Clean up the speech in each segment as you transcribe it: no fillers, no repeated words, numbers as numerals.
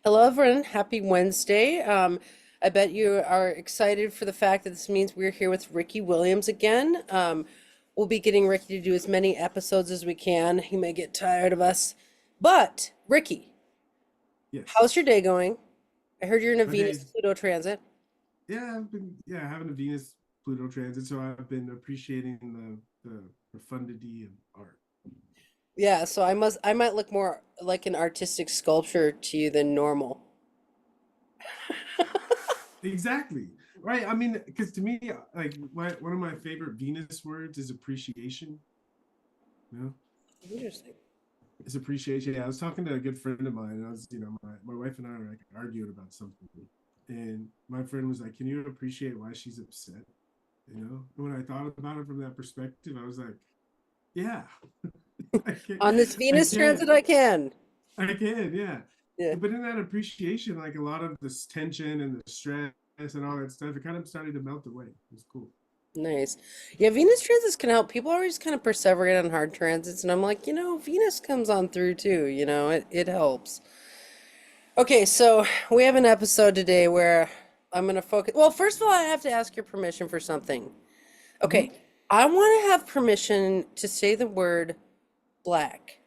Hello, everyone. Happy Wednesday. I bet you are excited for the fact that this means we're here with Ricky Williams again. We'll be getting Ricky to do as many episodes as we can. He may get tired of us. But, Ricky, Yes. how's your day going? I heard you're in a My days, Venus-Pluto transit. yeah, I've been having a Venus Pluto transit, so I've been appreciating the profundity of art. Yeah, so I might look more like an artistic sculpture to you than normal. Exactly. Right. I mean, because to me, like one of my favorite Venus words is appreciation. You know, Interesting. it's appreciation. Yeah, I was talking to a good friend of mine, and my wife and I were like arguing about something, and my friend was like, "Can you appreciate why she's upset?" And when I thought about it from that perspective, I was like, "Yeah, I can, On this I Venus can, transit, I can. I can, yeah." Yeah. But in that appreciation, like a lot of this tension and the stress and all that stuff, it kind of started to melt away. It was cool. Nice. Yeah, Venus transits can help. People always kind of perseverate on hard transits, and I'm like, Venus comes on through too, it helps. Okay, so we have an episode today where I'm gonna focus. Well, first of all, I have to ask your permission for something. Mm-hmm. Okay, I want to have permission to say the word black.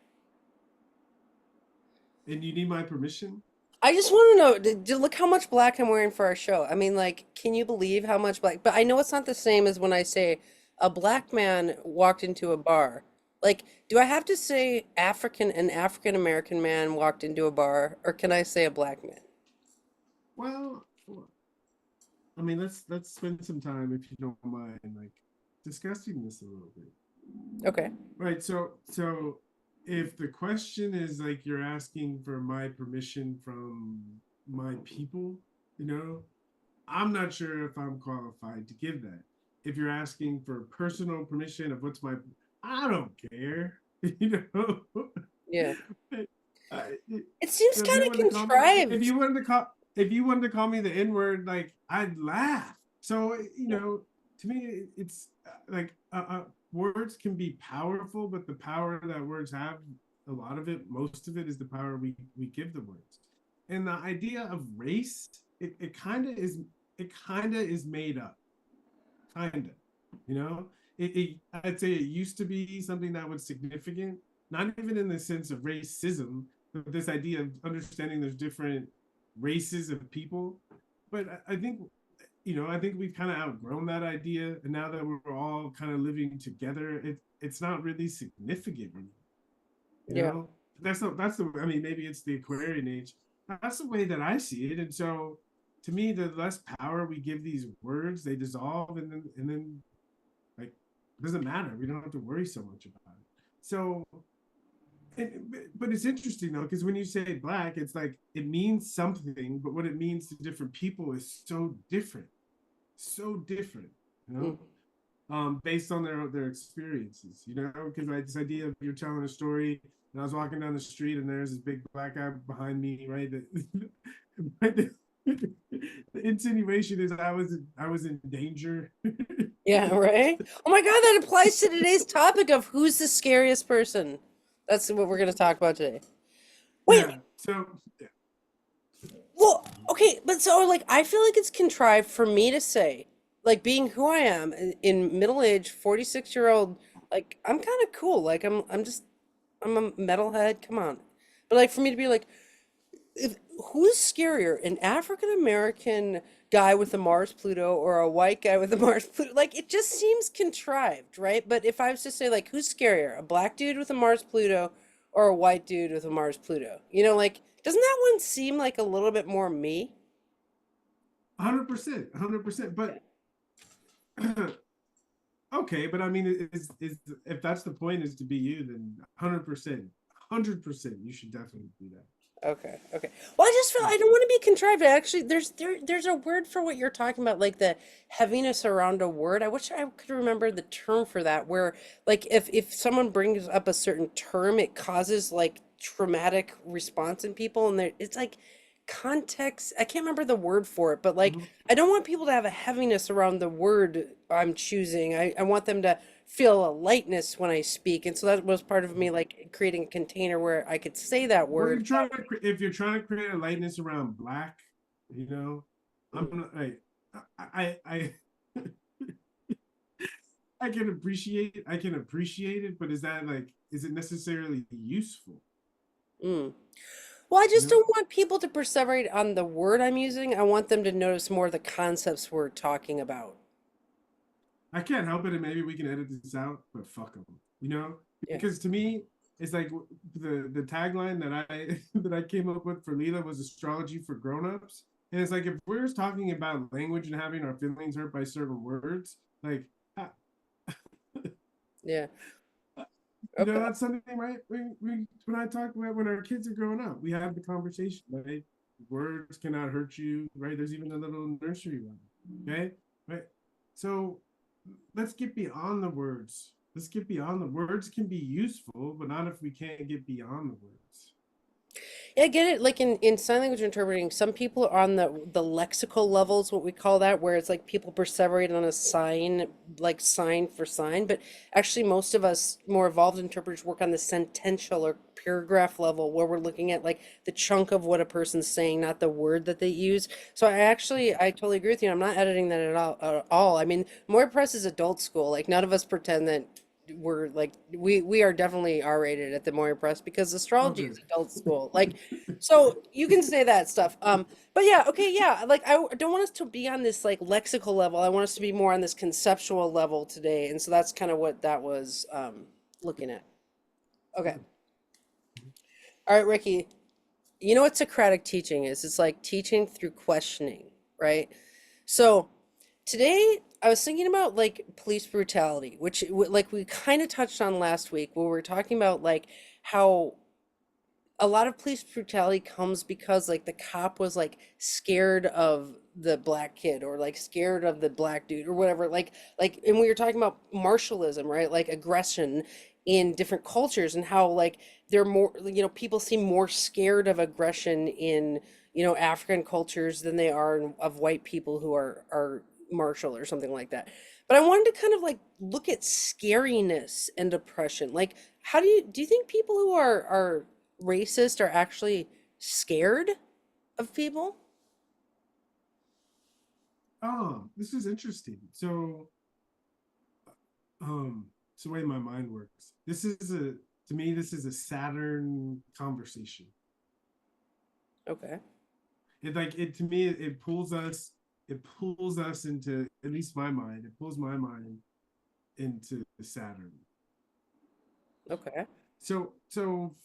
And you need my permission? I just want to know, look how much black I'm wearing for our show. I mean, like, can you believe how much black? But I know it's not the same as when I say a black man walked into a bar. Like, do I have to say an African American man walked into a bar, or can I say a black man? Well, I mean, let's spend some time, if you don't mind, like discussing this a little bit. Okay. Right. So if the question is like you're asking for my permission from my people, you know, I'm not sure if I'm qualified to give that. If you're asking for personal permission of what's my, I don't care, you know. Yeah. I, It seems if you kind of wanted to call me, contrived. if you wanted to call me the N word, like I'd laugh. So Yeah. to me, it's like words can be powerful, but the power that words have, a lot of it, most of it, is the power we give the words. And the idea of race, it kind of is made up, kind of, you know. I'd say it used to be something that was significant, not even in the sense of racism, but this idea of understanding there's different races of people. But I think, I think we've kind of outgrown that idea, and now that we're all kind of living together, it's not really significant anymore. You Yeah. know, that's the. I mean, maybe it's the Aquarian age. That's the way that I see it, and so to me, the less power we give these words, they dissolve, and then like it doesn't matter. We don't have to worry so much about it. So, but it's interesting though, because when you say black, it's like it means something, but what it means to different people is so different. You know, Mm. based on their experiences. Because like this idea of you're telling a story, and I was walking down the street, and there's this big black guy behind me, right? The insinuation is I was in danger. Yeah, right? Oh my God, that applies to today's topic of who's the scariest person. That's what we're going to talk about today. Wait, Yeah. So yeah. well, okay, but so like I feel like it's contrived for me to say, like being who I am in middle age, 46-year-old, like I'm kind of cool. Like I'm a metalhead, come on. But like for me to be like, if who's scarier, an African American guy with a Mars Pluto or a white guy with a Mars Pluto? Like it just seems contrived, right? But if I was to say like who's scarier, a black dude with a Mars Pluto or a white dude with a Mars Pluto? Like doesn't that one seem like a little bit more me? 100%, 100%. But okay, but I mean, is if that's the point, is to be you, then 100%, 100%, you should definitely do that. Okay, okay. Well, I just feel I don't want to be contrived. Actually, there's a word for what you're talking about, like the heaviness around a word. I wish I could remember the term for that, where like if someone brings up a certain term, it causes like traumatic response in people, and it's like context. I can't remember the word for it, but like Mhm. I don't want people to have a heaviness around the word I'm choosing. I want them to feel a lightness when I speak. And so that was part of me like creating a container where I could say that Well, word. if you're trying to create a lightness around black, you know, I'm Mm, not like I I can appreciate it, but is that like is it necessarily useful? mm. Well, I You just know, don't want people to perseverate on the word I'm using. I want them to notice more of the concepts we're talking about. I can't help it, and maybe we can edit this out, but fuck them. You know, Yeah. because to me, it's like the tagline that I that I came up with for Leela was astrology for grown-ups. And it's like if we're talking about language and having our feelings hurt by certain words, like Yeah. you Okay. know, that's something, right? When I talk about when our kids are growing up, we have the conversation, right? Words cannot hurt you, right? There's even a little nursery rhyme, okay? Right? So let's get beyond the words. Let's get beyond the words can be useful, but not if we can't get beyond the words. Yeah, I get it. Like in sign language interpreting, some people are on the lexical levels, what we call that, where it's like people perseverate on a sign, like sign for sign. But actually, most of us more evolved interpreters work on the sentential or paragraph level, where we're looking at like the chunk of what a person's saying, not the word that they use. So I totally agree with you. I'm not editing that at all. At all. I mean, Moira Press is adult school. Like none of us pretend that we're like we are definitely R-rated at the Moira Press because Oh, astrology good. is adult school. Like, so you can say that stuff. But yeah, okay, yeah. Like I don't want us to be on this like lexical level. I want us to be more on this conceptual level today. And so that's kind of what that was looking at. Okay. Good. All right, Ricky. You know what Socratic teaching is? It's like teaching through questioning, right? So today I was thinking about like police brutality, which like we kind of touched on last week when we were talking about like how a lot of police brutality comes because like the cop was like scared of the black kid or like scared of the black dude or whatever, like and we were talking about martialism, right? Like aggression in different cultures and how like they're more, people seem more scared of aggression in, African cultures than they are of white people who are martial or something like that. But I wanted to kind of like look at scariness and depression. Like how do you think people who are racist are actually scared of people? Oh, this is interesting. It's the way my mind works. This is a to me, this is a Saturn conversation. Okay. It like it to me, it pulls us into at least my mind, it pulls my mind into Saturn. Okay. So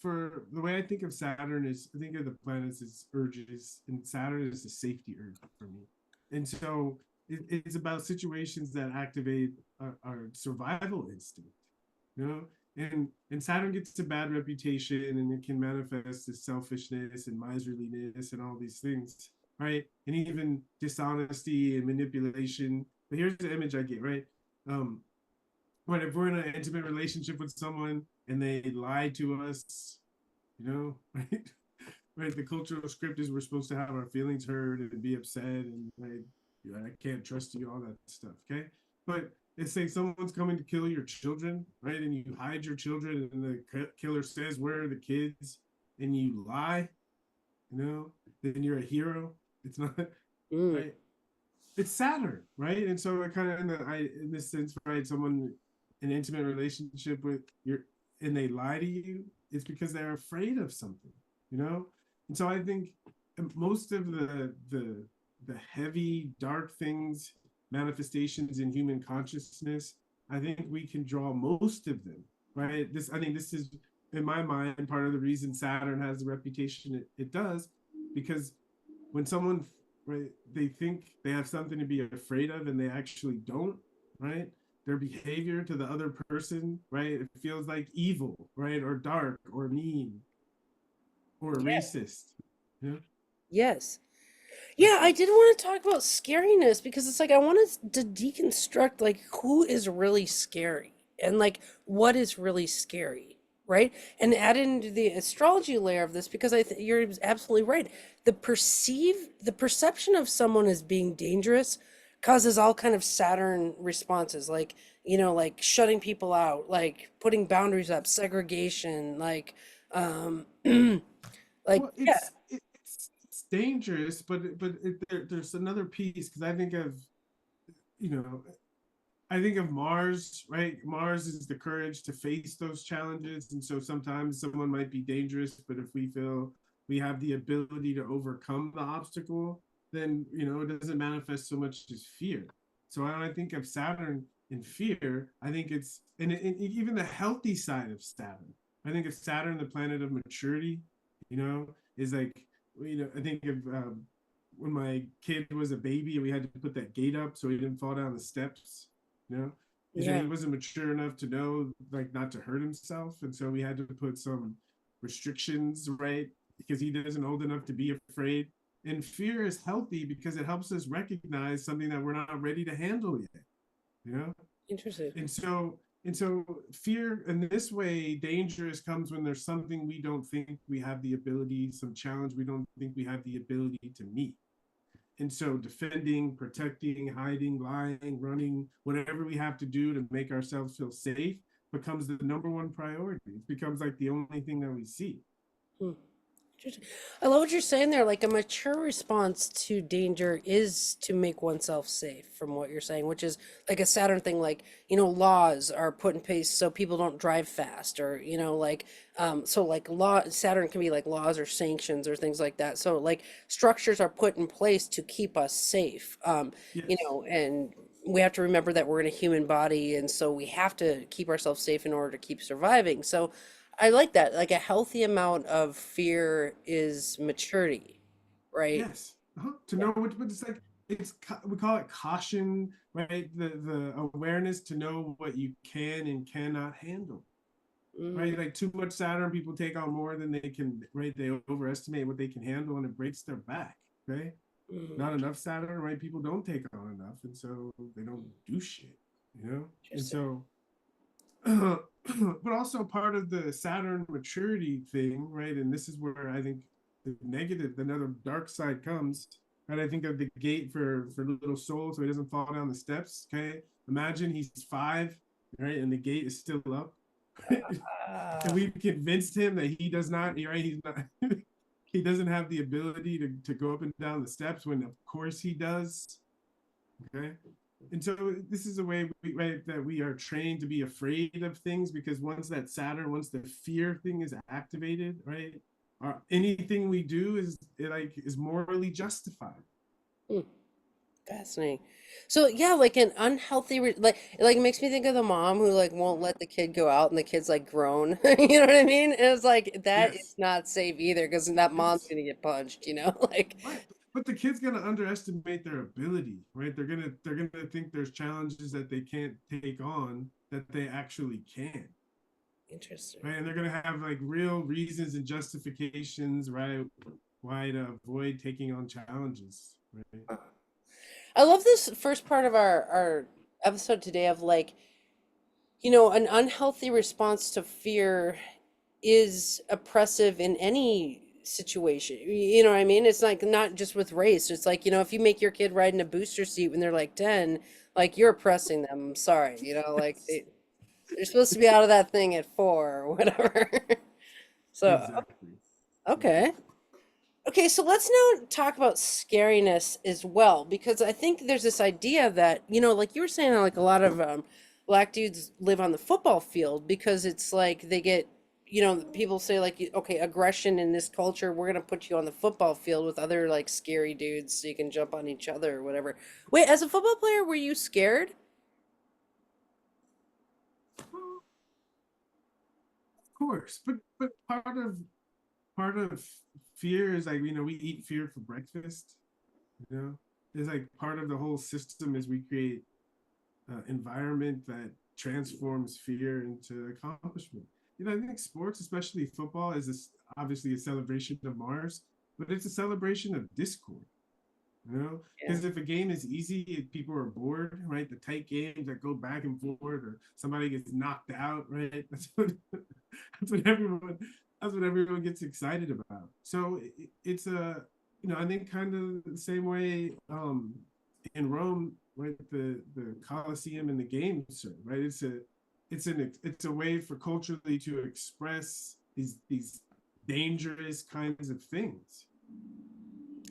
for the way I think of Saturn is I think of the planets as urges, and Saturn is the safety urge for me. And so it's about situations that activate our survival instinct, you know. And Saturn gets a bad reputation, and it can manifest as selfishness and miserliness and all these things, right? And even dishonesty and manipulation. But here's the image I get, right? Um, what if we're in an intimate relationship with someone and they lie to us, right? Right. The cultural script is we're supposed to have our feelings heard and be upset and like, I can't trust you, all that stuff. Okay. But it's say someone's coming to kill your children, right? And you hide your children, and the killer says, "Where are the kids?" And you lie, then you're a hero. It's not Mm. right. It's Saturn, right? And so it kind of in this sense, right? Someone in an intimate relationship with your and they lie to you, it's because they're afraid of something, you know. And so I think most of the heavy, dark things, manifestations in human consciousness, I think we can draw most of them, right? I think this is in my mind part of the reason Saturn has the reputation it does, because when someone, right, they think they have something to be afraid of and they actually don't, right, their behavior to the other person, right, it feels like evil, right, or dark or mean or Yeah. racist. Yeah. Yes. Yeah, I did want to talk about scariness because it's like I want us to deconstruct like who is really scary and like what is really scary, right? And add into the astrology layer of this because you're absolutely right. The perception of someone as being dangerous causes all kind of Saturn responses, like, like shutting people out, like putting boundaries up, segregation, like, like, Well, yeah, it's dangerous, but there's another piece because you know, I think of Mars, right? Mars is the courage to face those challenges. And so sometimes someone might be dangerous, but if we feel we have the ability to overcome the obstacle, then, it doesn't manifest so much as fear. So when I think of Saturn and fear, I think and even the healthy side of Saturn. I think of Saturn, the planet of maturity, is like, I think of when my kid was a baby and we had to put that gate up so he didn't fall down the steps, you know, is that yeah, he wasn't mature enough to know, like, not to hurt himself. And so we had to put some restrictions, right? Because he isn't old enough to be afraid. And fear is healthy because it helps us recognize something that we're not ready to handle yet, you know? interesting. And so fear in this way, dangerous comes when there's something we don't think we have the ability, some challenge we don't think we have the ability to meet. And so defending, protecting, hiding, lying, running, whatever we have to do to make ourselves feel safe becomes the number one priority. It becomes like the only thing that we see. Hmm. I love what you're saying there. Like a mature response to danger is to make oneself safe, from what you're saying, which is like a Saturn thing. Like, laws are put in place so people don't drive fast, or, like, so like Saturn can be like laws or sanctions or things like that. So like structures are put in place to keep us safe. Yes. And we have to remember that we're in a human body, and so we have to keep ourselves safe in order to keep surviving. So I like that. Like a healthy amount of fear is maturity, right? Yes. To know what, but it's like, we call it caution, right? The awareness to know what you can and cannot handle. Mm, Right, like too much Saturn, people take on more than they can, right? They overestimate what they can handle and it breaks their back, right? mm, Not enough Saturn, right? People don't take on enough, and so they don't do shit, you know. And interesting. so, but also part of the Saturn maturity thing, right? And this is where I think another dark side comes. Right, I think of the gate for little soul, so he doesn't fall down the steps. Okay, imagine he's 5, right, and the gate is still up. And Ah, we've convinced him that he does not, right? He's not, he doesn't have the ability to go up and down the steps when, of course, he does. Okay. And so this is a way right, that we are trained to be afraid of things because once the fear thing is activated, right? Anything we do is morally justified. hmm, fascinating. So yeah, like an unhealthy like it makes me think of the mom who like won't let the kid go out and the kid's like grown. You know what I mean? And it's like that is Yes. not safe either because that mom's Yes. gonna get punched, Like Right. But the kid's gonna underestimate their ability, right? They're gonna think there's challenges that they can't take on that they actually can. interesting. Right. And they're gonna have like real reasons and justifications, right? Why to avoid taking on challenges. Right. I love this first part of our episode today of like, an unhealthy response to fear is oppressive in any situation. You know what I mean? It's like not just with race. It's like, if you make your kid ride in a booster seat when they're like 10, like you're oppressing them. I'm sorry. Like Yes. they're supposed to be out of that thing at 4 or whatever. So, Exactly. okay. Okay, so let's now talk about scariness as well, because I think there's this idea that, like you were saying, like a lot of black dudes live on the football field because it's like they get, people say like, okay, aggression in this culture, we're gonna put you on the football field with other like scary dudes so you can jump on each other or whatever. Wait, as a football player, were you scared? Well, of course. But part of fear is like, we eat fear for breakfast, you know? It's like part of the whole system is we create environment that transforms fear into accomplishment. I think sports, especially football, obviously a celebration of Mars, but it's a celebration of discord. Yeah. Because if a game is easy, people are bored, right? The tight games that go back and forth, or somebody gets knocked out, right? That's what everyone that's what everyone gets excited about. So it's I think kind of the same way in Rome, right, the Colosseum and the games serve, right? It's a way for culturally to express these dangerous kinds of things.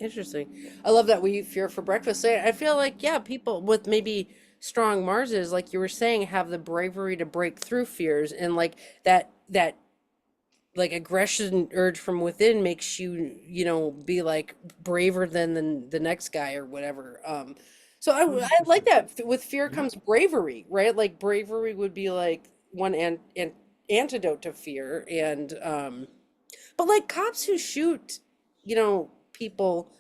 Interesting. I love that we eat fear for breakfast. I feel like, yeah, people with maybe strong Marses, like you were saying, have the bravery to break through fears, and like that like aggression urge from within makes you, be like braver than the next guy or whatever. So I like 100%. that. With fear Yeah. comes bravery, right? Like bravery would be like one and antidote to fear, and but like cops who shoot, people,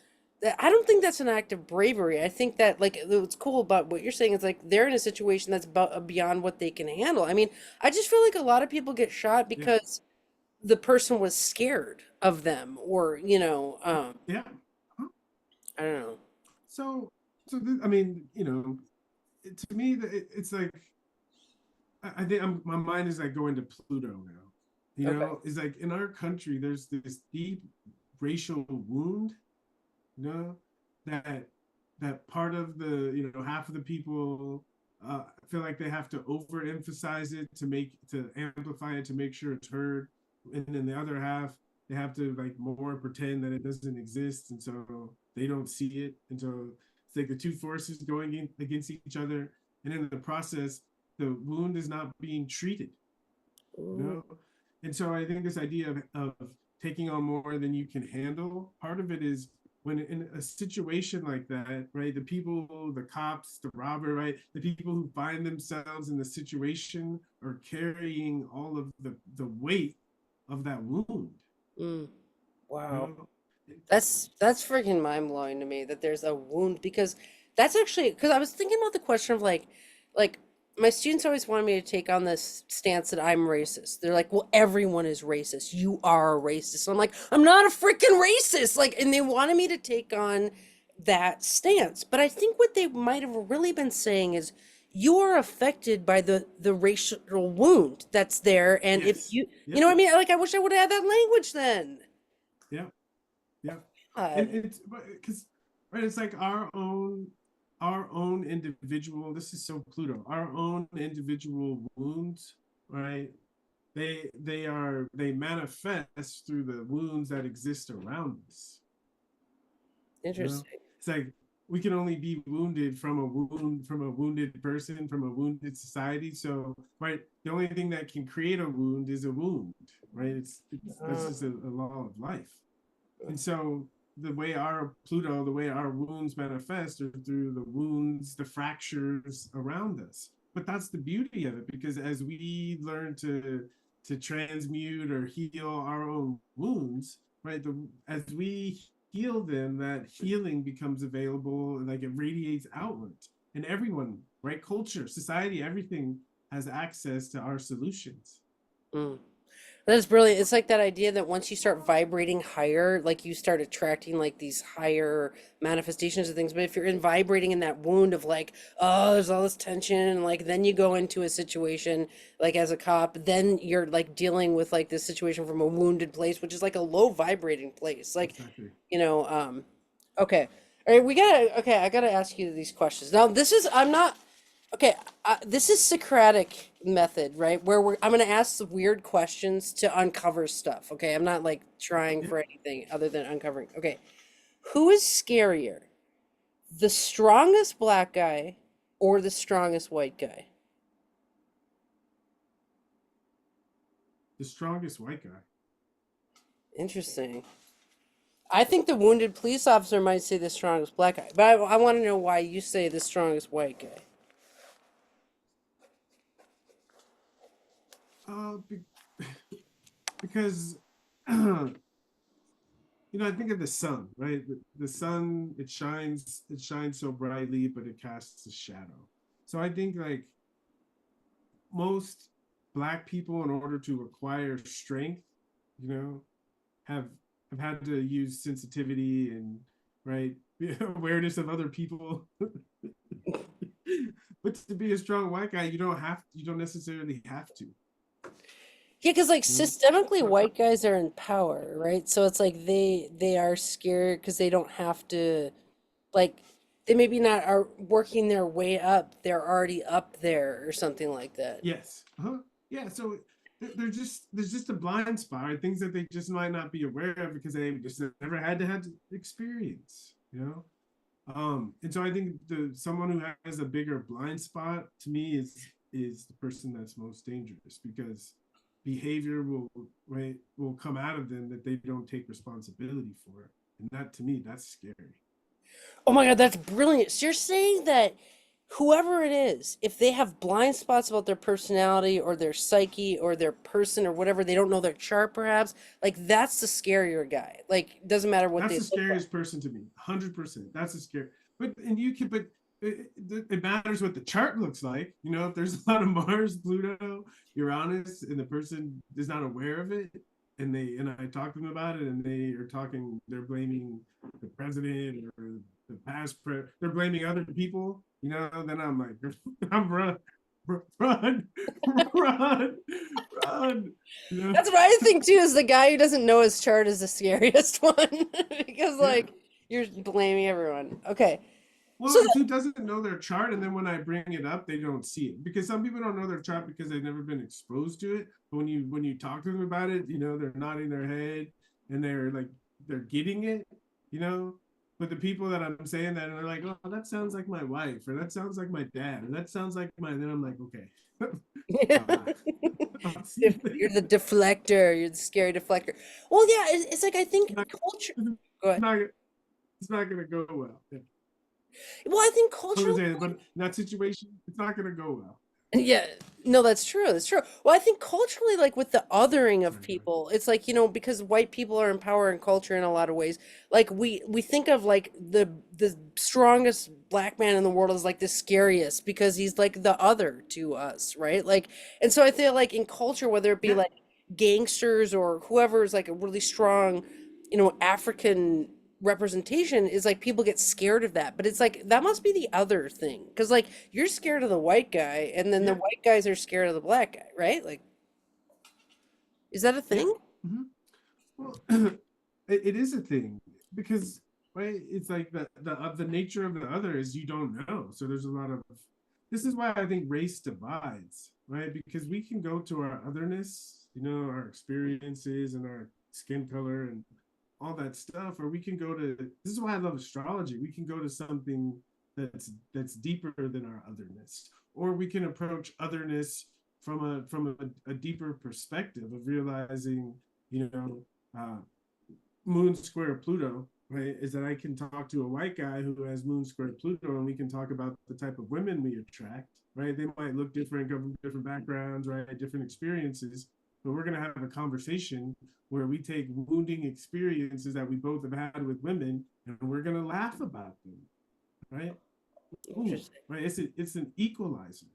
I don't think that's an act of bravery. I think that like what's cool about what you're saying is like they're in a situation that's beyond what they can handle. I mean, I just feel like a lot of people get shot Yeah. because the person was scared of them, or Yeah. Huh? I don't know. So, I mean, to me, it's like I think my mind is like going to Pluto now. Okay. It's like in our country, there's this deep racial wound, you know, that part of the, half of the people feel like they have to overemphasize it to amplify it to make sure it's heard, and then the other half they have to like more pretend that it doesn't exist, and so they don't see it, and so it's like the two forces going in against each other, and in the process, the wound is not being treated, you Ooh. know and so I think this idea of taking on more than you can handle, part of it is when in a situation like that, right, the people, the cops, the robber, right, the people who find themselves in the situation are carrying all of the weight of that wound, Mm. you Wow. know That's freaking mind blowing to me that there's a wound, because that's actually because I was thinking about the question of like my students always wanted me to take on this stance that I'm racist. They're like, "Well, everyone is racist. You are a racist." So I'm like, "I'm not a freaking racist." Like, and they wanted me to take on that stance. But I think what they might have really been saying is you are affected by the racial wound that's there, and if yes, you yep, know what I mean? Like, I wish I would have had that language then. yep, yep. And God. it's because, right, it's like our own individual, this is so Pluto, our own individual wounds, right, they manifest through the wounds that exist around us. Interesting. It's like we can only be wounded from a wounded person, from a wounded society. So, right, the only thing that can create a wound is a wound, right? It's that's Uh, just a law of life. And so the way our wounds manifest are through the wounds, the fractures around us. But that's the beauty of it, because as we learn to transmute or heal our own wounds, right? As we heal them, that healing becomes available, and like it radiates outward. And everyone, right? Culture, society, everything has access to our solutions. mm. That's brilliant. It's like that idea that once you start vibrating higher, like you start attracting like these higher manifestations of things. But if you're in vibrating in that wound of like, oh, there's all this tension, and like then you go into a situation like as a cop, then you're like dealing with like this situation from a wounded place, which is like a low vibrating place. Like, Exactly. you know, um, okay. All right, okay, I gotta ask you these questions. Now, I'm not, okay, this is Socratic method, right? Where I'm going to ask the weird questions to uncover stuff. Okay, I'm not like trying Yeah. for anything other than uncovering. Okay, who is scarier, the strongest black guy or the strongest white guy? The strongest white guy. Interesting. I think the wounded police officer might say the strongest black guy, but I want to know why you say the strongest white guy. Be- because I think of the sun, right? The sun, it shines so brightly, but it casts a shadow. So I think like most black people, in order to acquire strength, you know, have had to use sensitivity and, right, awareness of other people. But to be a strong white guy, you don't necessarily have to. Yeah, because like You know? systemically, So white guys are in power, right? So it's like they are scared because they don't have to like they maybe not are working their way up, they're already up there or something like that. Yes. Uh-huh. Yeah. So there's just a blind spot, right? Things that they just might not be aware of because they just never had to have experience, you know. And so I think the someone who has a bigger blind spot to me is the person that's most dangerous because behavior will come out of them that they don't take responsibility for, and that to me that's scary. Oh my God, that's brilliant. So you're saying that whoever it is, if they have blind spots about their personality or their psyche or their person or whatever, they don't know their chart perhaps, like that's the scarier guy. Like doesn't matter what That's they the look like. scariest person to me, 100%. That's the scary. But and you can, but it matters what the chart looks like. You know, if there's a lot of Mars, Pluto, Uranus, and the person is not aware of it, and I talk to them about it, and they are talking, they're blaming the president or the they're blaming other people. You know, then I'm like, I'm run, run, run. You know, That's what I think too, is the guy who doesn't know his chart is the scariest one because yeah. like you're blaming everyone. Okay. So Well, it's who doesn't know their chart, and then when I bring it up, they don't see it because some people don't know their chart because they've never been exposed to it. But when you talk to them about it, you know they're nodding their head and they're like they're getting it, you know. But the people that I'm saying that are like, oh, that sounds like my wife, or that sounds like my dad, or that sounds like my. Then I'm like, okay, I'll see you you're the later. deflector, you're the scary deflector. Well, yeah, it's like I It's think not, culture. it's Go ahead. not, it's not gonna go well. Yeah. Well, I think I was culturally. saying, but in that situation, it's not gonna go well. Yeah, no, that's true. That's true. Well, I think culturally, like with the othering of Sorry, go ahead. people, it's like, because white people are in power and culture in a lot of ways. Like we think of like the strongest black man in the world as like the scariest because he's like the other to us, right? Like, and so I feel like in culture, whether it be Yeah. like gangsters or whoever is like a really strong, African representation is like people get scared of that, but it's like that must be the other thing because like you're scared of the white guy and then the Yeah. white guys are scared of the black guy, right? Like, is that a Yeah. thing? Mhm. Well, it is a thing because right, it's like the nature of the other is you don't know. So there's a lot of this is why I think race divides, right? Because we can go to our otherness, our experiences and our skin color and all that stuff, or we can go to this is why I love astrology. We can go to something that's deeper than our otherness, or we can approach otherness from a deeper perspective of realizing, you know, uh, moon square Pluto, right? Is that I can talk to a white guy who has moon square Pluto and we can talk about the type of women we attract, right? They might look different, come from different backgrounds, right? Different experiences, but we're going to have a conversation where we take wounding experiences that we both have had with women and we're going to laugh about them, right? Ooh, Interesting. right. It's an equalizer.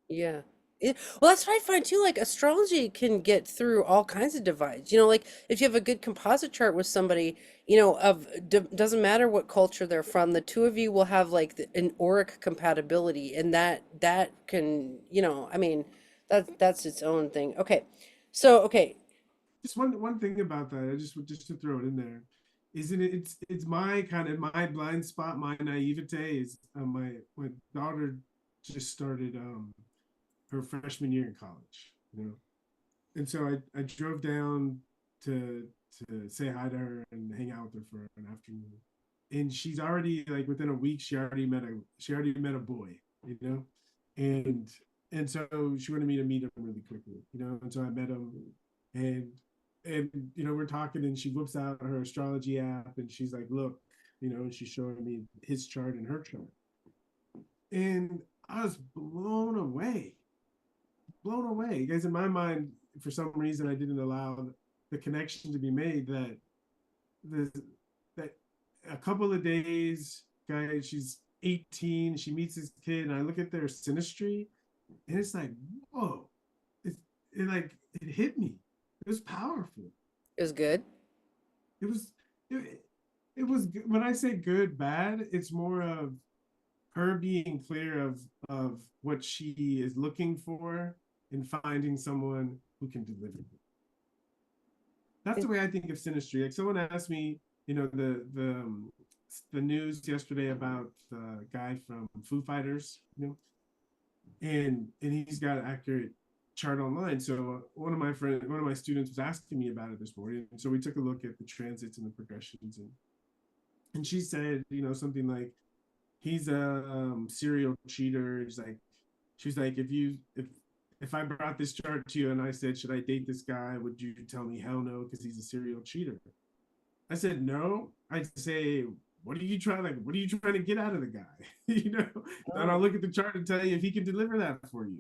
Yeah. Well, that's what I find too. Like astrology can get through all kinds of divides. Like if you have a good composite chart with somebody, doesn't matter what culture they're from, the two of you will have like an auric compatibility, and that can, I mean, that's its own thing. Okay, so okay, Just one thing about that, I just to throw it in there, isn't it? It's my kind of my blind spot, my naivete is my daughter just started her freshman year in college, and so I drove down to to say hi to her and hang out with her for an afternoon, and she's already like within a week she already met a boy, you know, and and so she wanted me to meet him really quickly, and so I met him, and we're talking and she whips out her astrology app and she's like, look, and she's showing me his chart and her chart, and I was blown away because in my mind for some reason I didn't allow the connection to be made the that a couple of days, guys, she's 18, she meets this kid, and I look at their synastry, and it's like, whoa, it like it hit me. It was powerful. it was good. It was it, it was when I say good, bad, it's more of her being clear of what she is looking for and finding someone who can deliver. That's the way I think of synastry. Like someone asked me, the the news yesterday about the guy from Foo Fighters, and he's got an accurate chart online. So one of my students was asking me about it this morning, and so we took a look at the transits and the progressions, and she said, something like he's a serial cheater. She's like, if I brought this chart to you and I said, should I date this guy? Would you tell me hell no because he's a serial cheater? I said no. I'd say, what are you trying to get out of the guy? And I'll Oh, look at the chart and tell you if he can deliver that for you.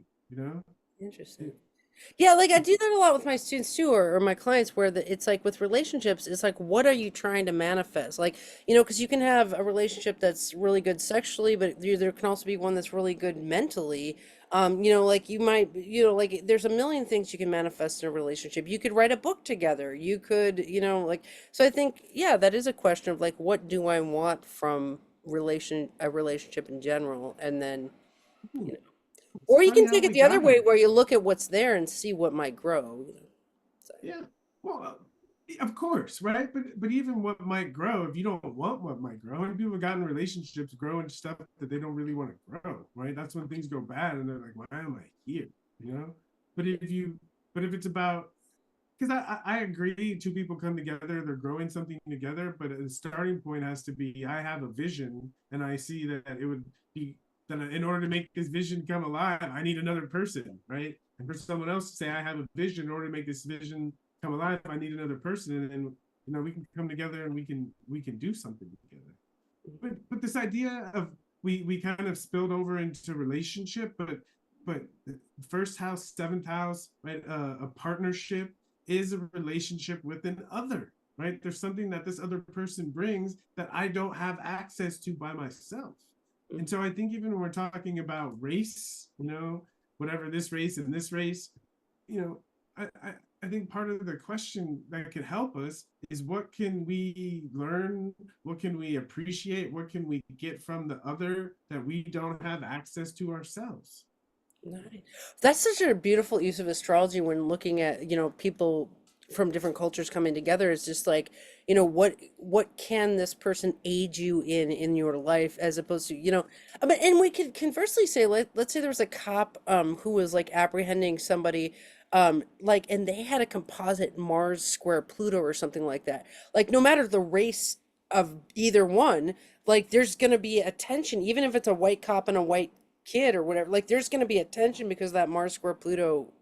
interesting. Yeah, like I do that a lot with my students too, or my clients, where it's like with relationships, it's like, what are you trying to manifest? Like, because you can have a relationship that's really good sexually, but there can also be one that's really good mentally. Like you might, like there's a million things you can manifest in a relationship. You could write a book together. You could, like, so I think, yeah, that is a question of like, what do I want from a relationship in general? And then, you know. It's Or you funny can how take it we the other got way him. where you look at what's there and see what might grow. So, Yeah. Well, of course, right? But even what might grow, if you don't want what might grow, and people have gotten relationships grow into stuff that they don't really want to grow, right? That's when things go bad, and they're like, "Why am I here?" You know. But if it's about, because I agree, two people come together, they're growing something together, but the starting point has to be, I have a vision, and I see that it would be that in order to make this vision come alive, I need another person, right? And for someone else to say, I have a vision, in order to make this vision come alive, I need another person, and we can come together and we can do something together. But this idea of, we kind of spilled over into relationship, but first house, seventh house, right? A partnership is a relationship with an other, right? There's something that this other person brings that I don't have access to by myself. And so I think even when we're talking about race, whatever, this race and this race, you know, I think part of the question that could help us is, what can we learn? What can we appreciate? What can we get from the other that we don't have access to ourselves? nice. That's such a beautiful use of astrology when looking at, people from different cultures coming together. It's just like, what can this person aid you in your life, as opposed to, but and we could conversely say, let's say there was a cop who was like apprehending somebody, like, and they had a composite Mars square Pluto or something like that. Like, no matter the race of either one, like there's gonna be a tension, even if it's a white cop and a white kid or whatever. Like there's gonna be a tension because that Mars square Pluto,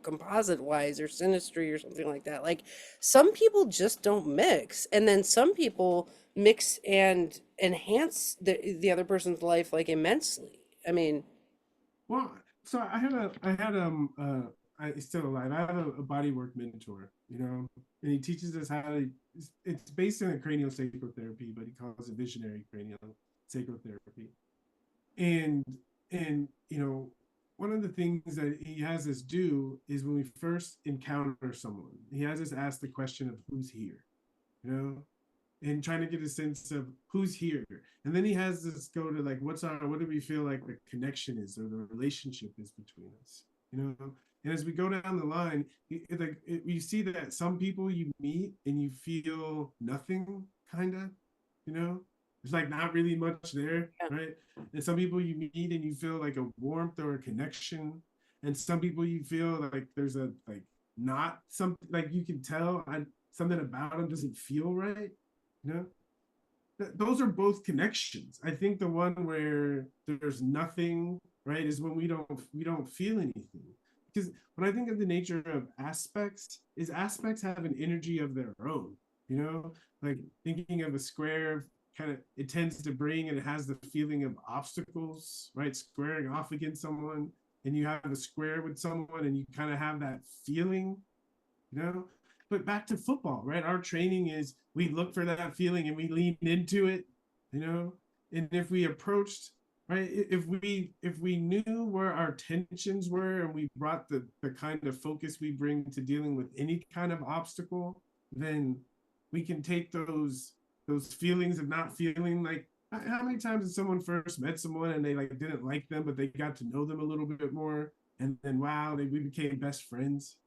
composite wise or synastry or something like that. Like some people just don't mix, and then some people mix and enhance the other person's life like immensely. I mean, Well, so I had I still alive. I have a bodywork mentor, and he teaches us how to. It's based in a cranial sacral therapy, but he calls it visionary cranial sacral therapy. And one of the things that he has us do is, when we first encounter someone, he has us ask the question of who's here, you know, and trying to get a sense of who's here. And then he has us go to, like, what do we feel like the connection is, or the relationship is between us, you know? And as we go down the line, you see that some people you meet and you feel nothing, kind of, you know? There's like not really much there, yeah. right? And some people you meet and you feel like a warmth or a connection. And some people you feel like there's a, like, not something, like you can tell something about them doesn't feel right, you know. Those are both connections. I think the one where there's nothing, right, is when we don't feel anything. Because when I think of the nature of aspects, is aspects have an energy of their own, like thinking of a square, kind of, it tends to bring, and it has the feeling of obstacles, right, squaring off against someone. And you have a square with someone and you kind of have that feeling, you know. But back to football, right? Our training is, we look for that feeling and we lean into it, you know. And if we approached, right, if we knew where our tensions were, and we brought the kind of focus we bring to dealing with any kind of obstacle, then we can take those feelings of not feeling like, how many times has someone first met someone and they like didn't like them, but they got to know them a little bit more, and then wow, we became best friends,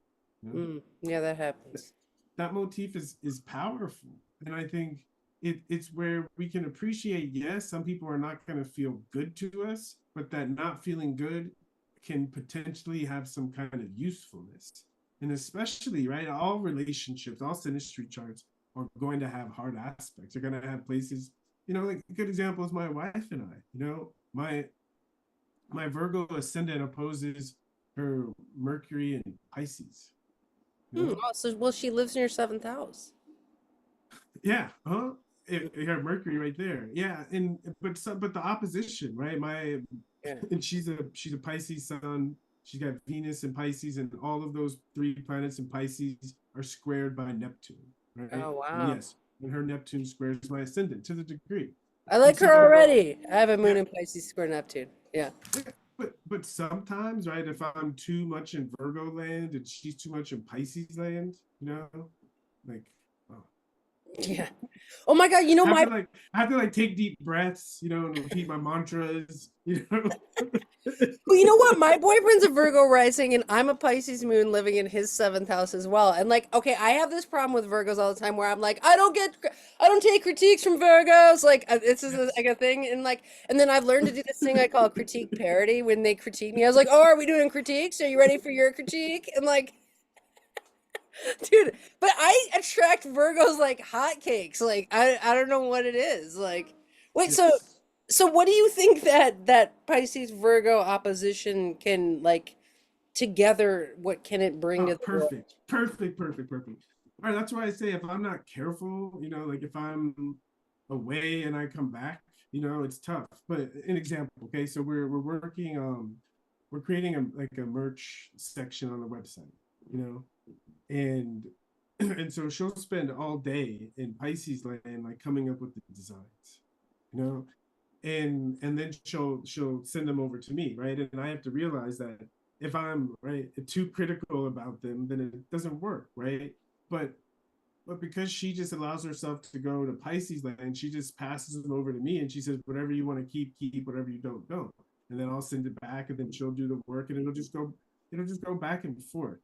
you know? Yeah, that happens. That motif is powerful. And I think it's where we can appreciate, yes, some people are not going to feel good to us, but that not feeling good can potentially have some kind of usefulness. And especially, right, all relationships, all synastry charts are going to have hard aspects. They're going to have places, like a good example is my wife and I. My Virgo ascendant opposes her Mercury in Pisces. You know? Oh, so well, she lives in your seventh house. Yeah, huh? It had Mercury right there. Yeah, and but the opposition, right? Yeah. And she's a Pisces sun. She's got Venus in Pisces, and all of those three planets in Pisces are squared by Neptune, right? Oh And wow. yes, and her Neptune squares my ascendant to the degree. I And like her so, already. I have a moon yeah, in Pisces square Neptune. Yeah. yeah. But sometimes, right, if I'm too much in Virgo land and she's too much in Pisces land, like, oh, Yeah. Oh my God, I have to like I have to like take deep breaths, and repeat my mantras. well, you know what? My boyfriend's a Virgo rising, and I'm a Pisces moon living in his seventh house as well. And like, okay, I have this problem with Virgos all the time where I'm like, I don't take critiques from Virgos. Like, this is Yes. like a thing, and like, and then I've learned to do this thing I call critique parody. When they critique me, I was like, oh, are we doing critiques? Are you ready for your critique? And like, dude, but I attract Virgos like hotcakes. Like, I don't know what it is. Like, wait, so. Yes. So what do you think that Pisces Virgo opposition can like together, what can it bring to Oh, the world? perfect. Perfect, perfect, perfect. All right, that's why I say if I'm not careful, like if I'm away and I come back, it's tough. But an example, okay, so we're working we're creating a merch section on the website, you know, and and so she'll spend all day in Pisces land like coming up with the designs, you know, and then she'll send them over to me, right? And I have to realize that if I'm right too critical about them, then it doesn't work, right? But because she just allows herself to go to Pisces land, she just passes them over to me and she says, whatever you want to keep, whatever you don't. And then I'll send it back and then she'll do the work and it'll just go back and forth.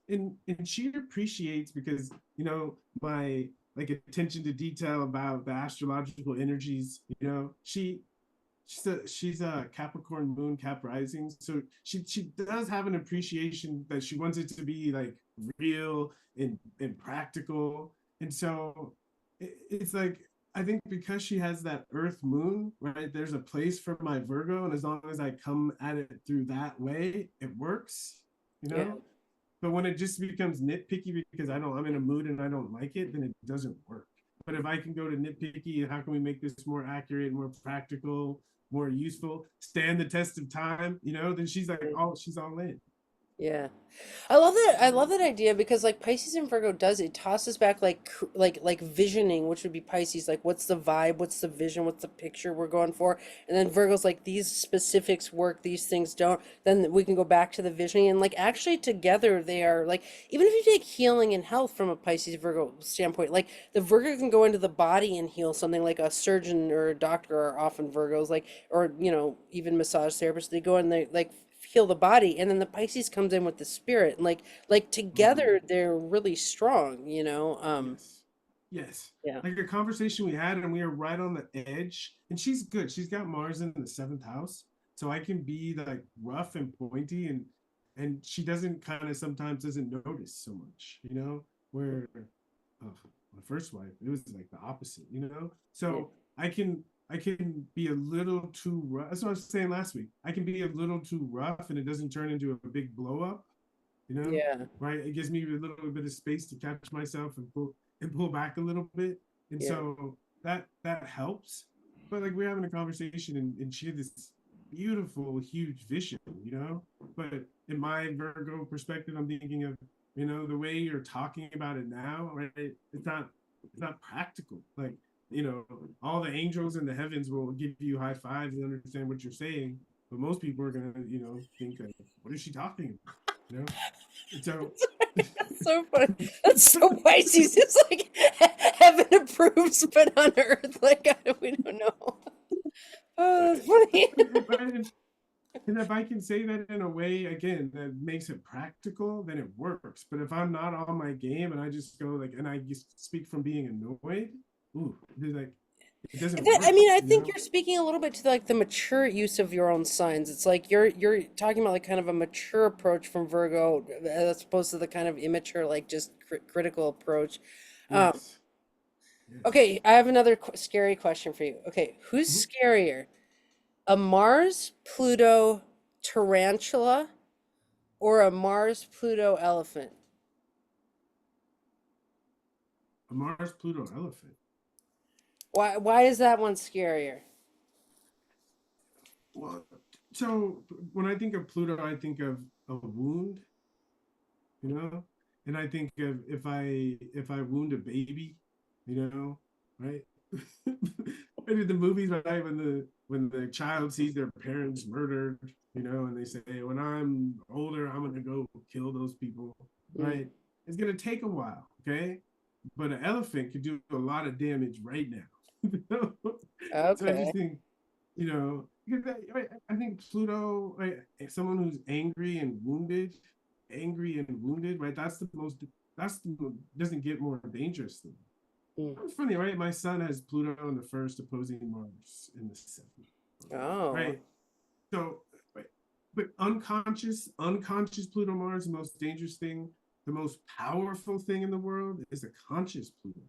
And she appreciates because, my like attention to detail about the astrological energies, she's a Capricorn moon, Cap rising, so she does have an appreciation that she wants it to be like real and practical, and so it's like I think because she has that Earth moon, right? There's a place for my Virgo, and as long as I come at it through that way, it works, you Yeah. know. But when it just becomes nitpicky because I'm in a mood and I don't like it, then it doesn't work. But if I can go to nitpicky, how can we make this more accurate, more practical, more useful, stand the test of time, then she's like, oh, she's all in. Yeah. I love that. I love that idea because like Pisces and Virgo does it tosses back like like visioning, which would be Pisces, like what's the vibe, what's the vision, what's the picture we're going for, and then Virgo's like these specifics work, these things don't. Then we can go back to the visioning and like actually together they are like even if you take healing and health from a Pisces Virgo standpoint, like the Virgo can go into the body and heal something like a surgeon or a doctor are often Virgos, like or even massage therapists they go in they like heal the body and then the Pisces comes in with the spirit and like Mm-hmm. together they're really strong. Yes. Yes. Yeah. Like a conversation we had, and we were right on the edge. And she's good. She's got Mars in the seventh house. So I can be like rough and pointy, and she doesn't kind of sometimes doesn't notice so much, where my first wife, it was like the opposite. Yeah. So I can be a little too rough. That's what I was saying last week. I can be a little too rough and it doesn't turn into a big blow up, you know, Yeah. right? It gives me a little bit of space to catch myself and pull back a little bit. And Yeah. so that helps. But like we're having a conversation and she had this beautiful, huge vision. But in my Virgo perspective, I'm thinking of, the way you're talking about it now, right? It's not practical. Like, all the angels in the heavens will give you high fives and understand what you're saying. But most people are gonna, think, what is she talking about? And so That's so funny. That's so Pisces. It's like heaven approves, but on earth, like we don't know. Oh, that's funny. and if I can say that in a way again that makes it practical, then it works. But if I'm not on my game and I just go like, and I just speak from being annoyed, ooh, it's like it doesn't I work, mean, I you think know? you're speaking a little bit to like the mature use of your own signs. It's like you're talking about like kind of a mature approach from Virgo as opposed to the kind of immature, like just critical approach. Um, Yes, yes. okay, I have another scary question for you. Okay, who's Mhm. scarier, a Mars Pluto tarantula or a Mars Pluto elephant? A Mars Pluto elephant. Why is that one scarier? Well, so when I think of Pluto, I think of a wound, you know, and I think of if I wound a baby, you know, right? Maybe the movies, right? When the child sees their parents murdered, you know, and they say, when I'm older, I'm gonna go kill those people, Mm, right? It's gonna take a while, okay? But an elephant could do a lot of damage right now. So I okay. just think, because I think Pluto, right, someone who's angry and wounded, right? Doesn't get more dangerous than. Mm. It's funny, right? My son has Pluto in the first, opposing Mars in the seventh, Oh, right? So, right, but unconscious Pluto Mars, the most dangerous thing, the most powerful thing in the world is a conscious Pluto,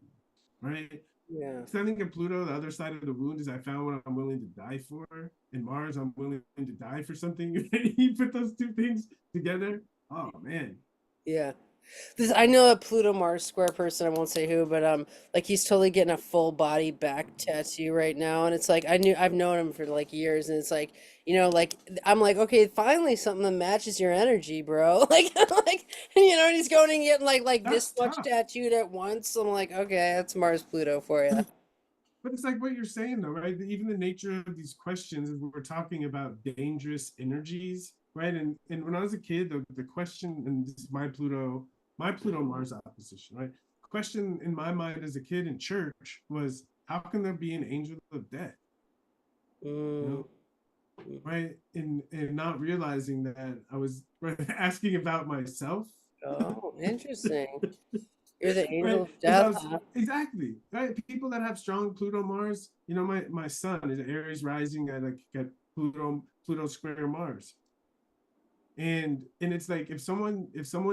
right? yeah. Because I think in Pluto, the other side of the wound is I found what I'm willing to die for. In Mars, I'm willing to die for something. You put those two things together. Oh man. Yeah. This I know a Pluto Mars square person, I won't say who, but like he's totally getting a full body back tattoo right now and it's like I've known him for like years and it's like, like I'm like, okay, finally something that matches your energy, bro. Like and he's going and getting like this That's much tough. tattooed at once. I'm like, okay, that's Mars Pluto for you. But it's like what you're saying though, right? Even the nature of these questions is we're talking about dangerous energies, right? And when I was a kid, the question, and this is my Pluto Mars opposition, right? Question in my mind as a kid in church was, how can there be an angel of death? You Mm, know, mhm. right? And not realizing that I was asking about myself. Oh, interesting. You're the angel Right? of Because I death, was huh? exactly right. People that have strong Pluto Mars, my son is Aries rising at like at Pluto square Mars, and it's like if someone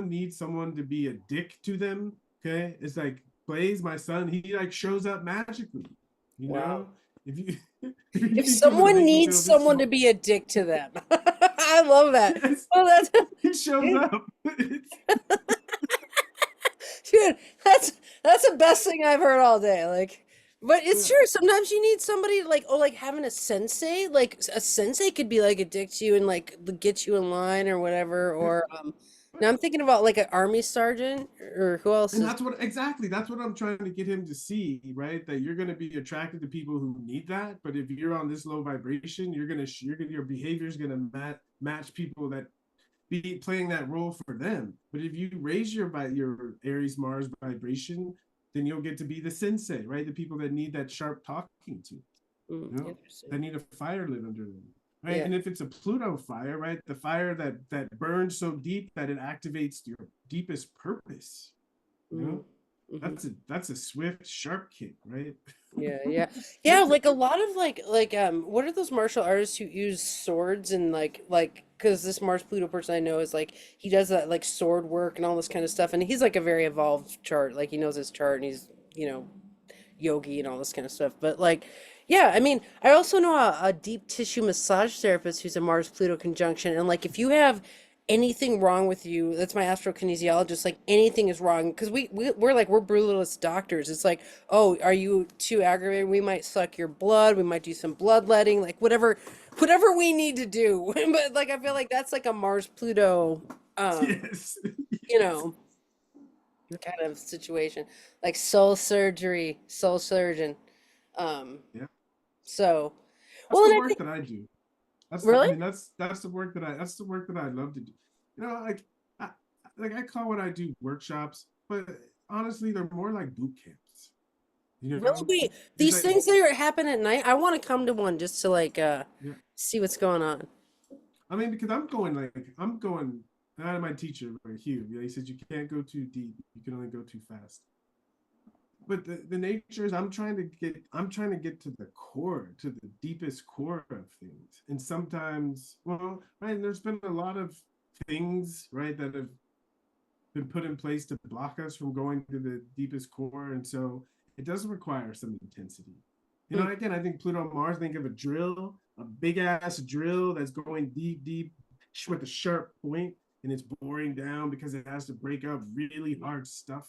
needs someone to be a dick to them, okay, it's like Blaze, my son, he like shows up magically, you Wow. know. If you if you If need someone to someone make you needs feel this someone to small, be a dick to them. I love that. yes, Oh, that's he shows up. dude, that's the best thing I've heard all day. Like, but it's true. Sometimes you need somebody like, oh, like having a sensei. Like a sensei could be like a dick to you and like get you in line or whatever. Or now I'm thinking about like an army sergeant or who else And is. that's what I'm trying to get him to see, right? That you're going to be attracted to people who need that, but if you're on this low vibration, your behavior is going to match people that be playing that role for them. But if you raise your Aries Mars vibration, then you'll get to be the sensei, right? The people that need that sharp talking to, Interesting. that need a fire lit under them, right? Yeah. And if it's a Pluto fire, right, the fire that burns so deep that it activates your deepest purpose, you Mm-hmm. know, Mm-hmm. that's a swift, sharp kick, right? Yeah, yeah. Yeah, like a lot of what are those martial artists who use swords and because this Mars Pluto person I know is like he does that like sword work and all this kind of stuff and he's like a very evolved chart. Like he knows his chart and he's, yogi and all this kind of stuff. But like yeah, I mean, I also know a deep tissue massage therapist who's a Mars Pluto conjunction and like if you have anything wrong with you, that's my astrokinesiologist, like anything is wrong because we're brutalist doctors. It's like, oh, are you too aggravated, we might suck your blood, we might do some bloodletting, like whatever we need to do. But like I feel like that's like a Mars Pluto um Yes. you Yes. know kind of situation, like soul surgery, soul surgeon. um Yeah. so That's well, the and I work think that I do. I really. mean, that's the work that I love to do. I, I call what I do workshops, but honestly, they're more like boot camps. You Really? know, Wait, it's these like, things that happen at night, I want to come to one just to like yeah. see what's going on. I mean, because I'm going. My teacher, Hugh, he said you can't go too deep. You can only go too fast. but the nature is I'm trying to get to the core, to the deepest core of things. And sometimes, well, right, there's been a lot of things, right, that have been put in place to block us from going to the deepest core. And so it does require some intensity. You know, Mm. again, I think Pluto Mars, think of a drill, a big ass drill that's going deep, deep with a sharp point, and it's boring down because it has to break up really hard stuff.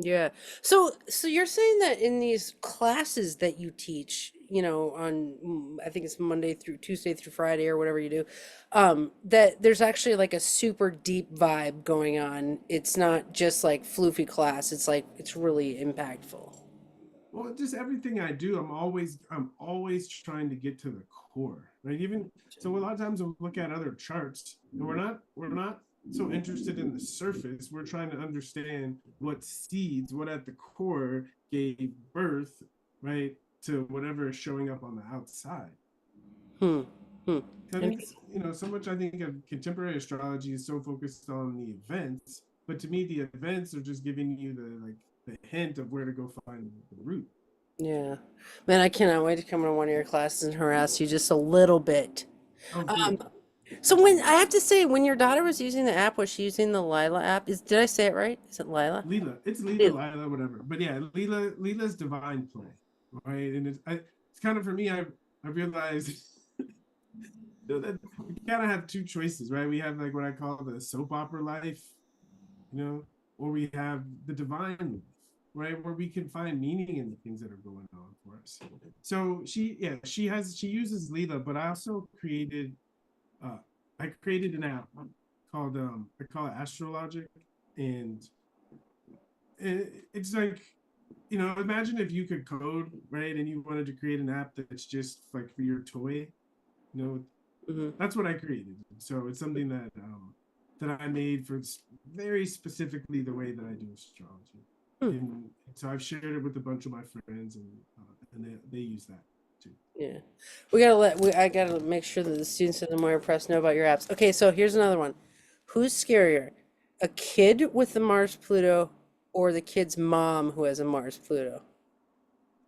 Yeah. So you're saying that in these classes that you teach, on I think it's Monday through Tuesday through Friday or whatever you do, that there's actually like a super deep vibe going on. It's not just like floofy class. It's like it's really impactful. Well, just everything I do, I'm always trying to get to the core, right? Even so, a lot of times we'll look at other charts, and we're not so interested in the surface. We're trying to understand what seeds, what at the core gave birth, right, to whatever is showing up on the outside. Hmm. Hmm. So I think Interesting. so much. I think of contemporary astrology is so focused on the events, but to me, the events are just giving you the hint of where to go find the root. Yeah. Man, I cannot wait to come to one of your classes and harass you just a little bit. Oh, Um, good. so when I have to say, when your daughter was using the app, was she using the Lila app? Did I say it right? Is it Lila? Leela. It's Leela, Lila. Lila, whatever. But yeah, Leela's divine play, right? And it's kind of for me. I realized that we kind of have two choices, right? We have like what I call the soap opera life, or we have the divine life, right? Where we can find meaning in the things that are going on for us. So she uses Leela, but I also uh, created an app called I call it Astrologic, and it's like imagine if you could code, right, and you wanted to create an app that's just like for your toy. you know Hmm. that's what I created. So it's something that I made for very specifically the way that I do astrology. Hmm. And so I've shared it with a bunch of my friends, and they use that too. Yeah. I gotta make sure that the students in the Moira Press know about your apps. Okay, so here's another one. Who's scarier? A kid with the Mars Pluto or the kid's mom who has a Mars Pluto?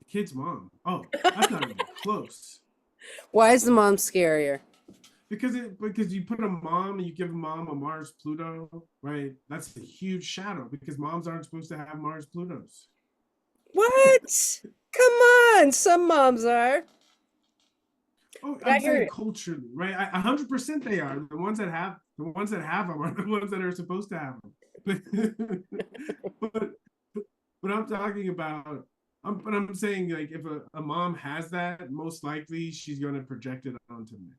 The kid's mom. Oh, that's not even close. Why is the mom scarier? Because you put a mom and you give a mom a Mars Pluto, right? That's a huge shadow because moms aren't supposed to have Mars Plutos. What? Come on, some moms are. Oh, But I I'm hear saying it. culturally, right? 100% they are. The ones that have them are the ones that are supposed to have them. but but I'm talking about. But I'm saying like if a mom has that, most likely she's going to project it onto me.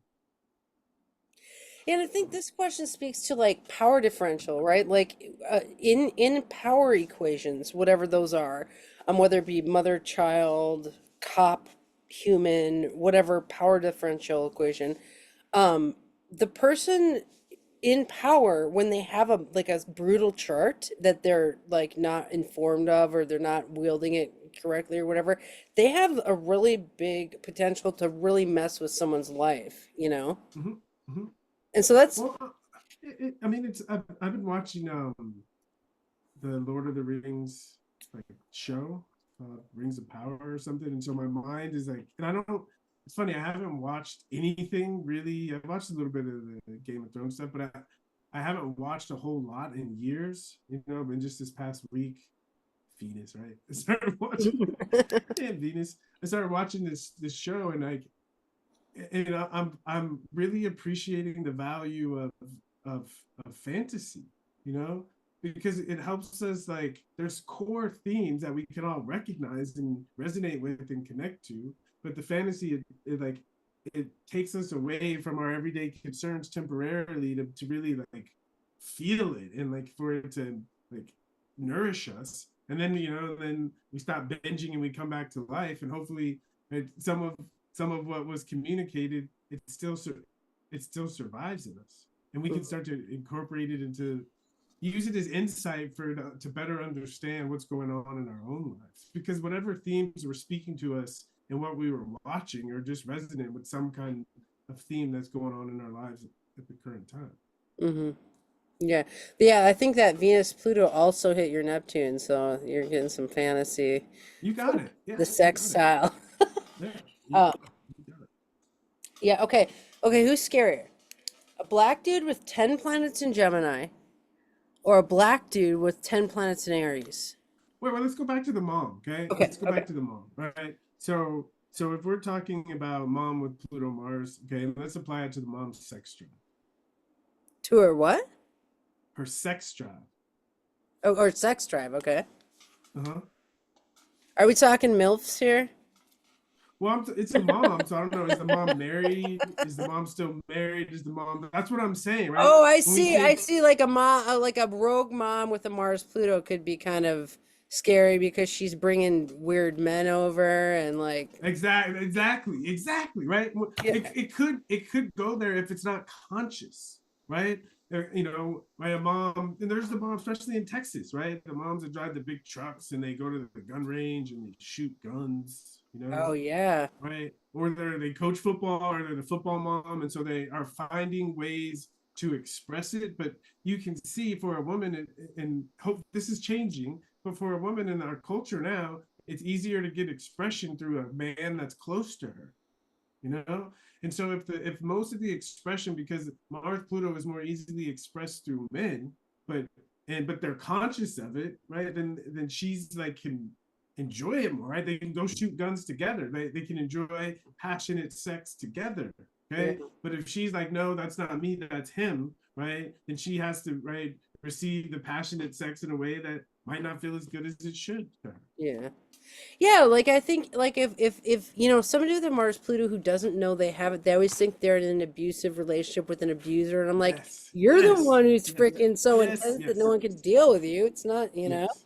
And I think this question speaks to like power differential, right? Like in power equations, whatever those are, whether it be mother, child, cop, human, whatever power differential equation, um, the person in power when they have a like a brutal chart that they're like not informed of or they're not wielding it correctly or whatever, they have a really big potential to really mess with someone's life. Mm-hmm, mm-hmm. And so that's Well, I mean, I've been watching the Lord of the Rings like show, Rings of Power or something, and so my mind is like, and I don't. It's funny, I haven't watched anything really. I've watched a little bit of the Game of Thrones stuff, but I haven't watched a whole lot in years. But just this past week, Venus, right? I started watching, damn Venus. I started watching this show, and like, and I'm really appreciating the value of of fantasy, you know, because it helps us like there's core themes that we can all recognize and resonate with and connect to, but the fantasy it takes us away from our everyday concerns temporarily to really like feel it and like for it to like nourish us, and then we stop binging and we come back to life, and hopefully some of what was communicated, it still survives in us, and we can start to incorporate it into use it as insight to better understand what's going on in our own lives, because whatever themes were speaking to us and what we were watching are just resonant with some kind of theme that's going on in our lives at the current time. hmm Yeah. Yeah, I think that Venus Pluto also hit your Neptune, so you're getting some fantasy You got from it. Yeah, the you got it. sextile. Yeah, Uh, you got it. yeah, okay. Okay, who's scarier? A black dude with 10 planets in Gemini or a black dude with 10 planets in Aries? Wait, well, let's go back to the mom. Okay, Okay, let's go okay. back to the mom. Right. So if we're talking about mom with Pluto Mars, okay, let's apply it to the mom's sex drive. Two or what? Her sex drive. Oh, or sex drive, okay. Uh huh. Are we talking MILFs here? Well, it's a mom, so I don't know. Is the mom married? Is the mom still married? Is the mom? That's what I'm saying, right? Oh, When we I say see like a mom, like a rogue mom with a Mars Pluto could be kind of scary because she's bringing weird men over and like, exactly, right? yeah. It could go there if it's not conscious, right? You know, my mom, and there's the mom, especially in Texas, right? The moms that drive the big trucks and they go to the gun range and they shoot guns, you Oh know, yeah. right? Or they coach football, or they're the football mom, and so they are finding ways to express it. But you can see for a woman, and hope this is changing, but for a woman in our culture now, it's easier to get expression through a man that's close to her, you know. And so if most of the expression, because Mars Pluto is more easily expressed through men, but but they're conscious of it, right? Then she's like can enjoy it more, right? They can go shoot guns together. They can enjoy passionate sex together. Yeah. Okay. But if she's like, no, that's not me, that's him, right? Then she has to, right, receive the passionate sex in a way that might not feel as good as it should. Yeah. Yeah, like I think like if you know somebody with a Mars Pluto who doesn't know they have it, they always think they're in an abusive relationship with an abuser, and I'm like, Yes, you're the yes, one who's yes, freaking so yes, intense that no yes, one can deal with you. It's not, you know. yes.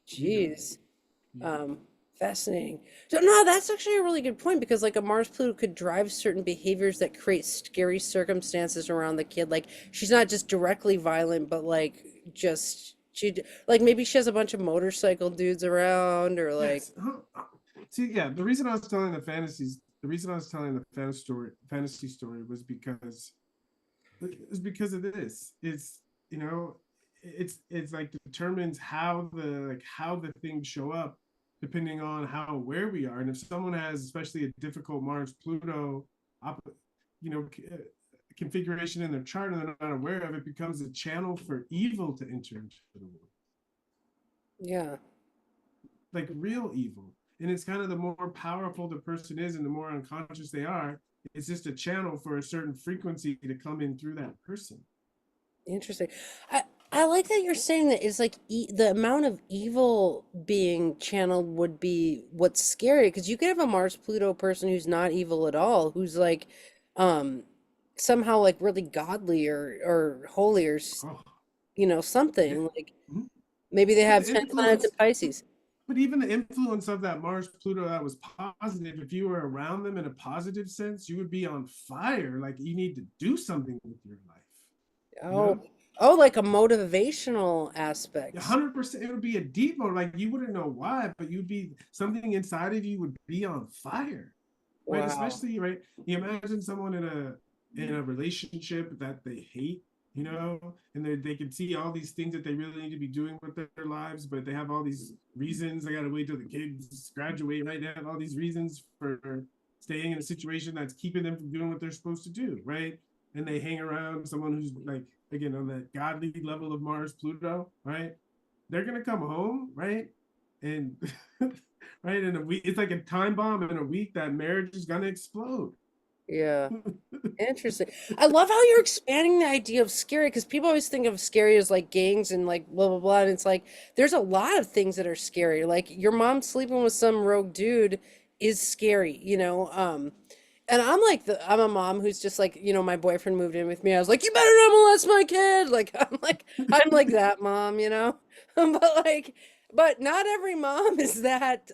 You got it. Jeez. You got Um, Fascinating. So no, that's actually a really good point because like a Mars Pluto could drive certain behaviors that create scary circumstances around the kid. Like she's not just directly violent, but like just like maybe she has a bunch of motorcycle dudes around or like yes. See, yeah. The reason I was telling the fantasies, the reason I was telling the fantasy story was because of this. It's you know, it's like determines how the things show up depending on how where we are, and if someone has especially a difficult Mars Pluto, you know, configuration in their chart and they're not aware of it, becomes a channel for evil to enter into the world, yeah. like real evil. And it's kind of the more powerful the person is and the more unconscious they are, it's just a channel for a certain frequency to come in through that person. Interesting. I I like that you're saying that it's like the amount of evil being channeled would be what's scary because you could have a Mars Pluto person who's not evil at all, who's like um somehow like really godly or holy or Oh, you know yeah. something like Mhm. maybe they But have the 10 planets in influence, Pisces. but even the influence of that Mars Pluto that was positive, if you were around them in a positive sense, you would be on fire. Like you need to do something with your life, you Oh, know? oh, like a motivational aspect. 100%. It would be a deep mode. Like you wouldn't know why, but you'd be something inside of you would be on fire, right? Wow. Especially, right? You imagine someone in a relationship that they hate, you know, and they can see all these things that they really need to be doing with their lives, but they have all these reasons. They got to wait till the kids graduate, right? They have all these reasons for staying in a situation that's keeping them from doing what they're supposed to do, right? And they hang around someone who's like, again, on that godly level of Mars Pluto, right? They're gonna come home, right? And right in a week, it's like a time bomb. In a week, that marriage is gonna explode. Yeah. Interesting. I love how you're expanding the idea of scary because people always think of scary as like gangs and like blah blah blah. And it's like there's a lot of things that are scary. Like your mom sleeping with some rogue dude is scary, you know. And I'm like I'm a mom who's just like, you know, my boyfriend moved in with me. I was like, you better not molest my kid. Like I'm like that mom, you know. But like but not every mom is that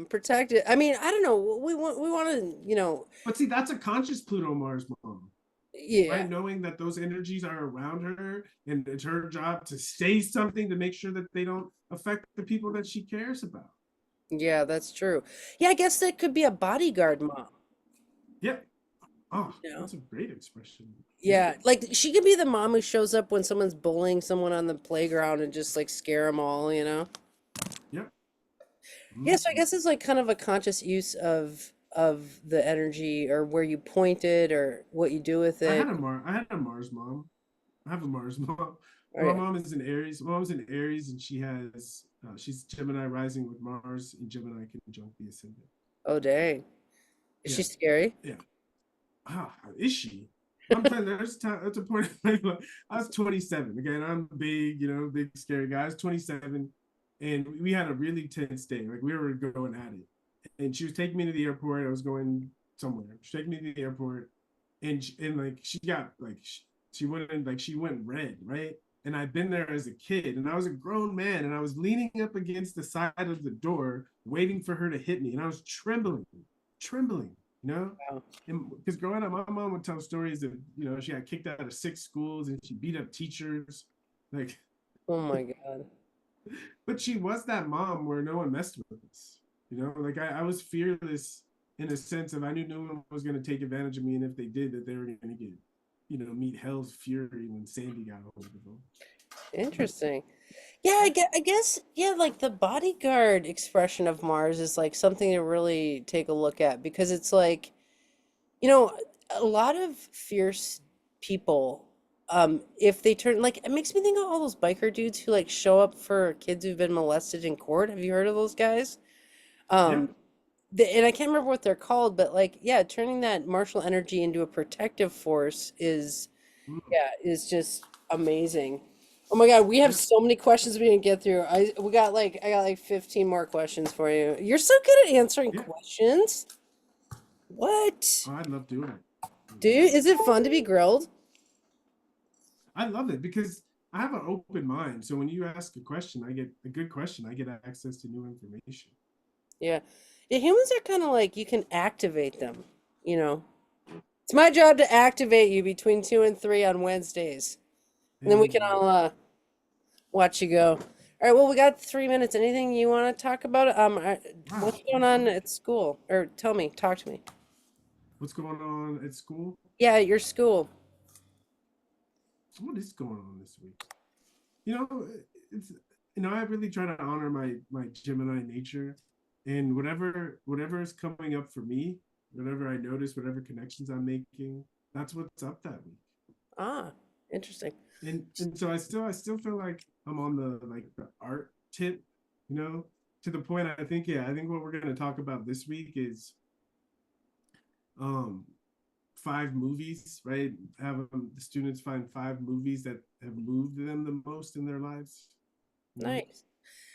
protected. I mean, I don't know. We want to, you know, But see, that's a conscious Pluto Mars mom, yeah. right? Knowing that those energies are around her, and it's her job to say something to make sure that they don't affect the people that she cares about. Yeah, that's true. Yeah, I guess that could be a bodyguard mom. Yep, Oh, You know? that's a great expression. Yeah. Yeah, like she could be the mom who shows up when someone's bullying someone on the playground and just like scare them all, you know? Yep. Yeah, so I Mhm. guess it's like kind of a conscious use of the energy or where you point it or what you do with it. I had a Mars mom. I have a Mars mom. Oh My yeah. mom is in Aries. My mom's in Aries, and she's Gemini rising with Mars and Gemini conjunct the ascendant. Oh dang. Is Yeah, she scary? yeah. Ah, is she? I'm telling you, there's a point. Like, I was 27. Again, I'm big, big scary guy. I was 27, and we had a really tense day. Like we were going at it, and she was taking me to the airport. I was going somewhere. She taking me to the airport, and like she got like she went in, like she went red, right? And I'd been there as a kid, and I was a grown man, and I was leaning up against the side of the door, waiting for her to hit me, and I was trembling, you know Wow. because growing up, my mom would tell stories of she got kicked out of 6 schools and she beat up teachers, like. Oh my God. But she was that mom where no one messed with us. Like I was fearless in a sense of I knew no one was going to take advantage of me, and if they did, that they were going to get, meet hell's fury when Sandy got a hold of them. Interesting. Yeah, I guess, yeah, like the bodyguard expression of Mars is like something to really take a look at because it's like, you know, a lot of fierce people, if they turn like it makes me think of all those biker dudes who like show up for kids who've been molested in court. Have you heard of those guys? Yeah. Um, and I can't remember what they're called, but like, yeah, turning that martial energy into a protective force is, Mm, yeah, is just amazing. Oh my God, we have yeah. so many questions we didn't get through. I got like 15 more questions for you. You're so good at answering Yeah. questions. What? Oh, I love doing it. I love Dude, doing is it. it fun to be grilled? I love it because I have an open mind. So when you ask a question, I get a good question. I get access to new information. Yeah. Yeah, humans are kind of like you can activate them, you know. It's my job to activate you between 2 and 3 on Wednesdays. And then we can Amen. all watch you go. All right, well, we got 3 minutes. Anything you want to talk about? Wow, What's going that's on great. at school? Or tell me, talk to me. What's going on at school? Yeah, at your school. What is going on this week? You know, it's I really try to honor my Gemini nature, and whatever is coming up for me, whatever I notice, whatever connections I'm making, that's what's up that week. Ah, interesting. And so I still feel like I'm on the art tip, to the point I think what we're gonna talk about this week is um 5 movies, right? Have the students find 5 movies that have moved them the most in their lives, you know, Nice.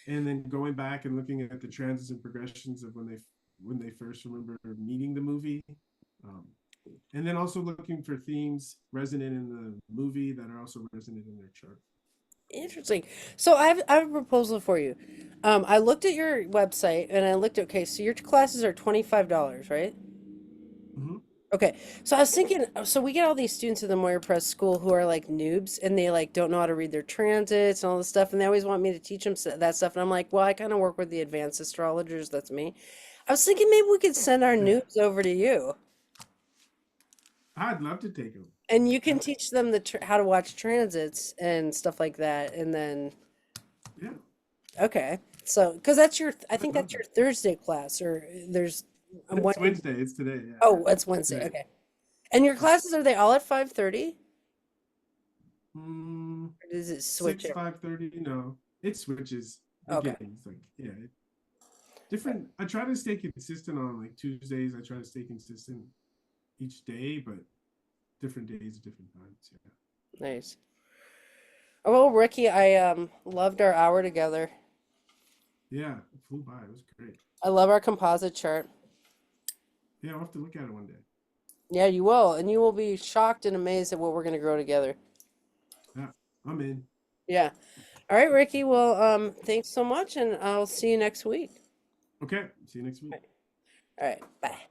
and then going back and looking at the transits and progressions of when they first remember meeting the movie, um, and then also looking for themes resonant in the movie that are also resonant in their chart. Interesting. So I have a proposal for you. I looked at your website and I looked, okay, so your classes are $25, right? Mm-hmm. Okay, so I was thinking, so we get all these students in the Moira Press school who are like noobs and they like don't know how to read their transits and all this stuff, and they always want me to teach them that stuff. And I'm like, well, I kind of work with the advanced astrologers. That's me. I was thinking maybe we could send our Yeah, noobs over to you, I'd love to take them. and you Yeah, can teach them how to watch transits and stuff like that. And then, yeah, okay, so because that's your, I I'd think love that's your that. Thursday class, or there's, I'm It's wondering. Wednesday. It's today. Yeah, Oh, it's Wednesday. today. Okay, and your Yeah. classes, are they all at 5:30, Mm, or does it switch six every? 5:30. No, it switches Okay. again. It's like different. I try to stay consistent on like Tuesdays. I try to stay consistent each day, but different days, different times. Yeah. Nice. Oh, well, Ricky, I loved our hour together. Yeah, it flew by. It was great. I love our composite chart. Yeah, I'll have to look at it one day. Yeah, you will, and you will be shocked and amazed at what we're gonna grow together. Yeah, I'm in. Yeah. All right, Ricky. Well, thanks so much, and I'll see you next week. Okay, see you next week. All right. Bye.